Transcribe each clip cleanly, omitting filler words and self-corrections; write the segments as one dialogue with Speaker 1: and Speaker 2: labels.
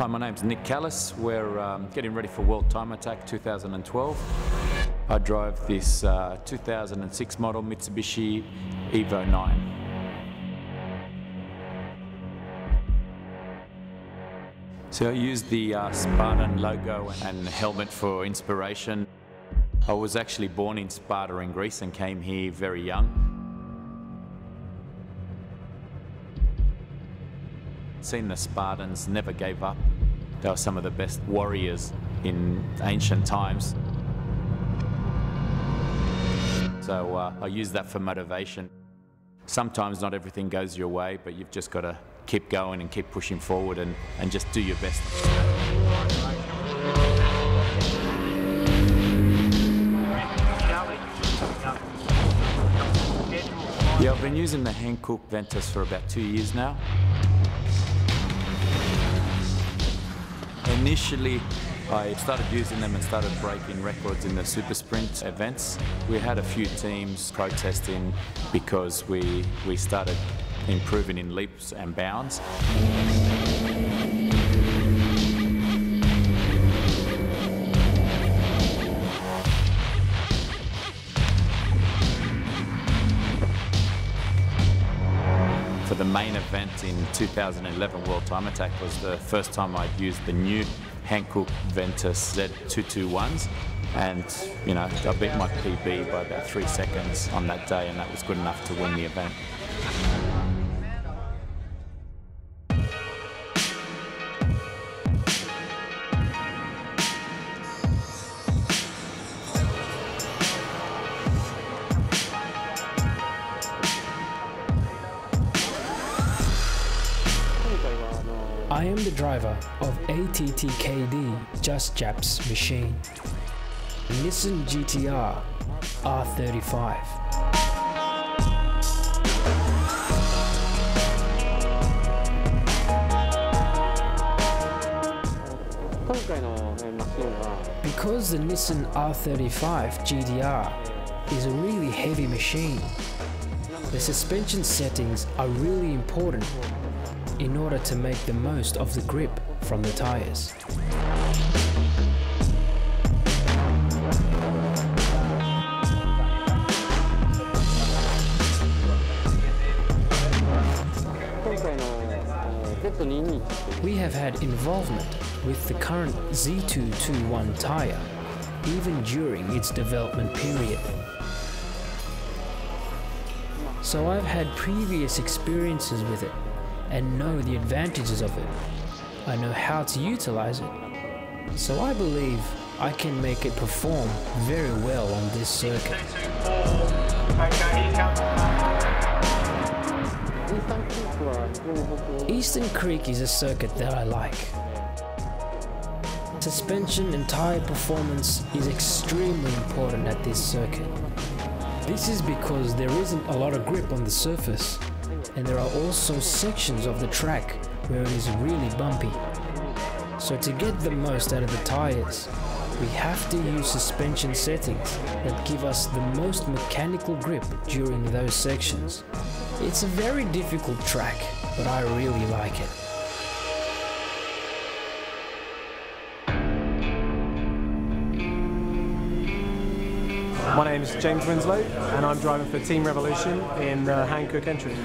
Speaker 1: Hi, my name's Nick Callis. We're getting ready for World Time Attack 2012. I drive this 2006 model Mitsubishi Evo 9. So I used the Spartan logo and helmet for inspiration. I was actually born in Sparta in Greece and came here very young. Seen the Spartans never gave up. They were some of the best warriors in ancient times. So I use that for motivation. Sometimes not everything goes your way, but you've just got to keep going and keep pushing forward and just do your best. Yeah, I've been using the Hankook Ventus for about 2 years now. Initially, I started using them and started breaking records in the super sprint events. We had a few teams protesting because we started improving in leaps and bounds. For the main event in 2011 World Time Attack was the first time I'd used the new Hankook Ventus Z221s, and you know, I beat my PB by about 3 seconds on that day, and that was good enough to win the event.
Speaker 2: I am the driver of ATTKD Just Jap's machine, Nissan GTR R35. Because the Nissan R35 GTR is a really heavy machine, the suspension settings are really important in order to make the most of the grip from the tyres. We have had involvement with the current Z221 tyre, even during its development period. So I've had previous experiences with it and know the advantages of it. I know how to utilize it. So I believe I can make it perform very well on this circuit. Eastern Creek is a circuit that I like. Suspension and tyre performance is extremely important at this circuit. This is because there isn't a lot of grip on the surface, and there are also sections of the track where it is really bumpy. So to get the most out of the tyres, we have to use suspension settings that give us the most mechanical grip during those sections. It's a very difficult track, but I really like it.
Speaker 3: My name is James Winslow and I'm driving for Team Revolution in the Hankook entry.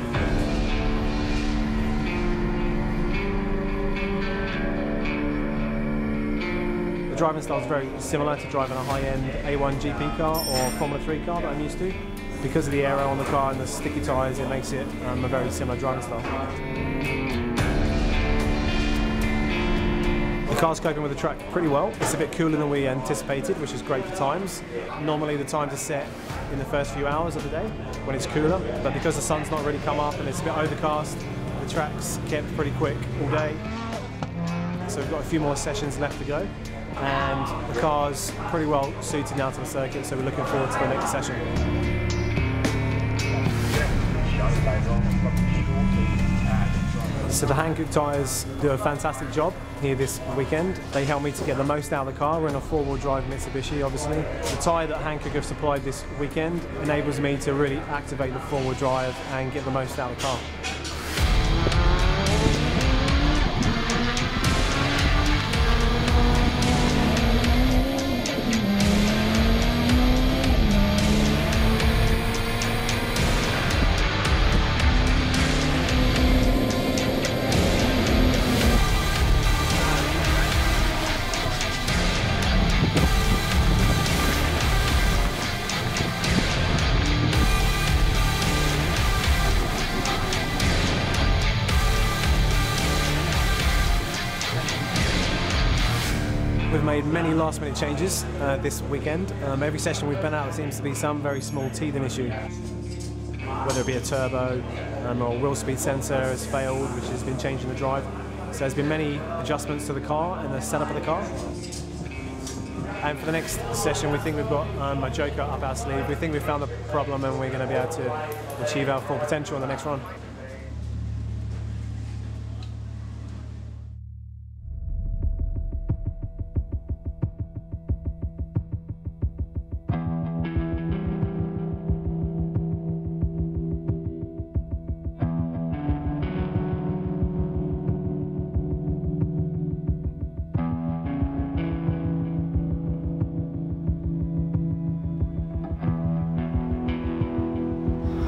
Speaker 3: The driving style is very similar to driving a high-end A1 GP car or Formula 3 car that I'm used to. Because of the aero on the car and the sticky tyres, it makes it a very similar driving style. The car's coping with the track pretty well. It's a bit cooler than we anticipated, which is great for times. Normally the times are set in the first few hours of the day when it's cooler, but because the sun's not really come up and it's a bit overcast, the track's kept pretty quick all day. So we've got a few more sessions left to go, and the car's pretty well suited now to the circuit, so we're looking forward to the next session. So the Hankook tyres do a fantastic job here this weekend. They help me to get the most out of the car. We're in a four-wheel drive Mitsubishi, obviously. The tyre that Hankook have supplied this weekend enables me to really activate the four-wheel drive and get the most out of the car. made many last-minute changes this weekend. Every session we've been out, there seems to be some very small teething issue, whether it be a turbo or wheel speed sensor has failed, which has been changing the drive. So there's been many adjustments to the car and the setup of the car. And for the next session, we think we've got a joker up our sleeve. We think we've found the problem and we're going to be able to achieve our full potential in the next run.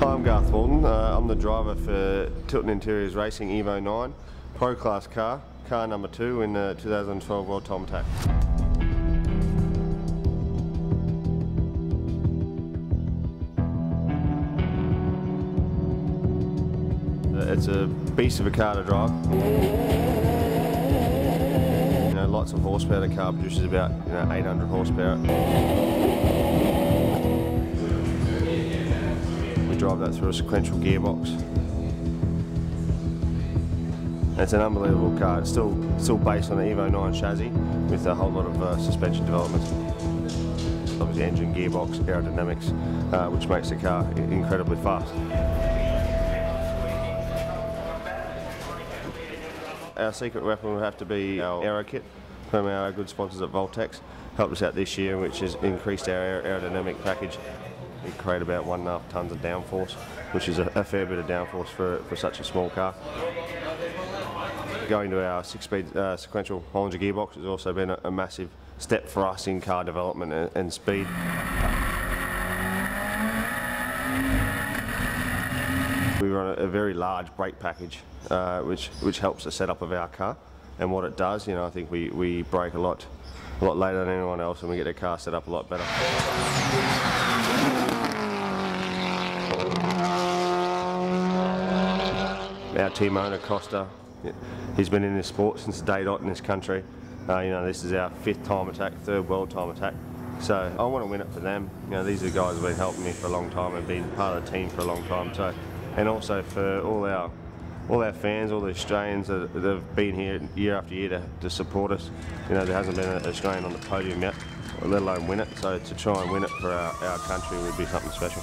Speaker 4: Hi, I'm I'm the driver for Tilton Interiors Racing Evo 9 Pro Class car number 2 in the 2012 World Time Attack. It's a beast of a car to drive. You know, lots of horsepower. The car produces about 800 horsepower. Drive that through a sequential gearbox. It's an unbelievable car. It's still based on the Evo 9 chassis with a whole lot of suspension developments. Obviously engine, gearbox, aerodynamics, which makes the car incredibly fast. Our secret weapon will have to be our aero kit from our good sponsors at Voltex. Helped us out this year, which has increased our aerodynamic package. We create about 1.5 tonnes of downforce, which is a fair bit of downforce for such a small car. Going to our 6-speed sequential Hollinger gearbox has also been a massive step for us in car development and speed. We run a very large brake package, which helps the setup of our car. And what it does, I think we brake a lot later than anyone else, and we get the car set up a lot better. Our team owner, Costa, he's been in this sport since day dot in this country. This is our 5th time attack, 3rd world time attack. So I want to win it for them. These are the guys who have been helping me for a long time and been part of the team for a long time. So, and also for all our fans, all the Australians that have been here year after year to support us. There hasn't been an Australian on the podium yet, let alone win it. So to try and win it for our country would be something special.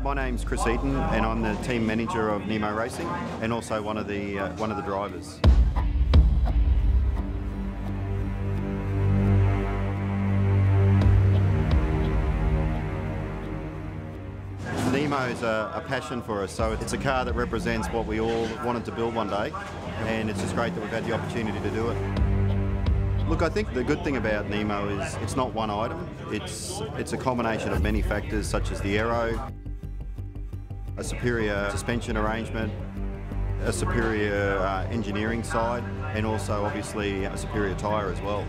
Speaker 5: My name's Chris Eaton and I'm the team manager of NEMO Racing and also one of the drivers. NEMO is a passion for us, so it's a car that represents what we all wanted to build one day, and it's just great that we've had the opportunity to do it. Look, I think the good thing about NEMO is it's not one item. It's a combination of many factors such as the aero, a superior suspension arrangement, a superior engineering side, and also obviously a superior tyre as well.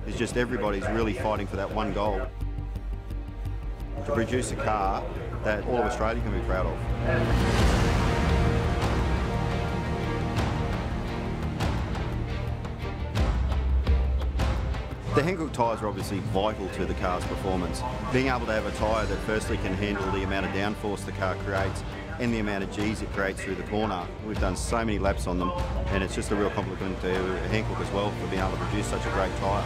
Speaker 5: It's just everybody's really fighting for that one goal, to produce a car that all of Australia can be proud of. The Hankook tyres are obviously vital to the car's performance. Being able to have a tyre that firstly can handle the amount of downforce the car creates and the amount of G's it creates through the corner. We've done so many laps on them, and it's just a real compliment to Hankook as well for being able to produce such a great tyre.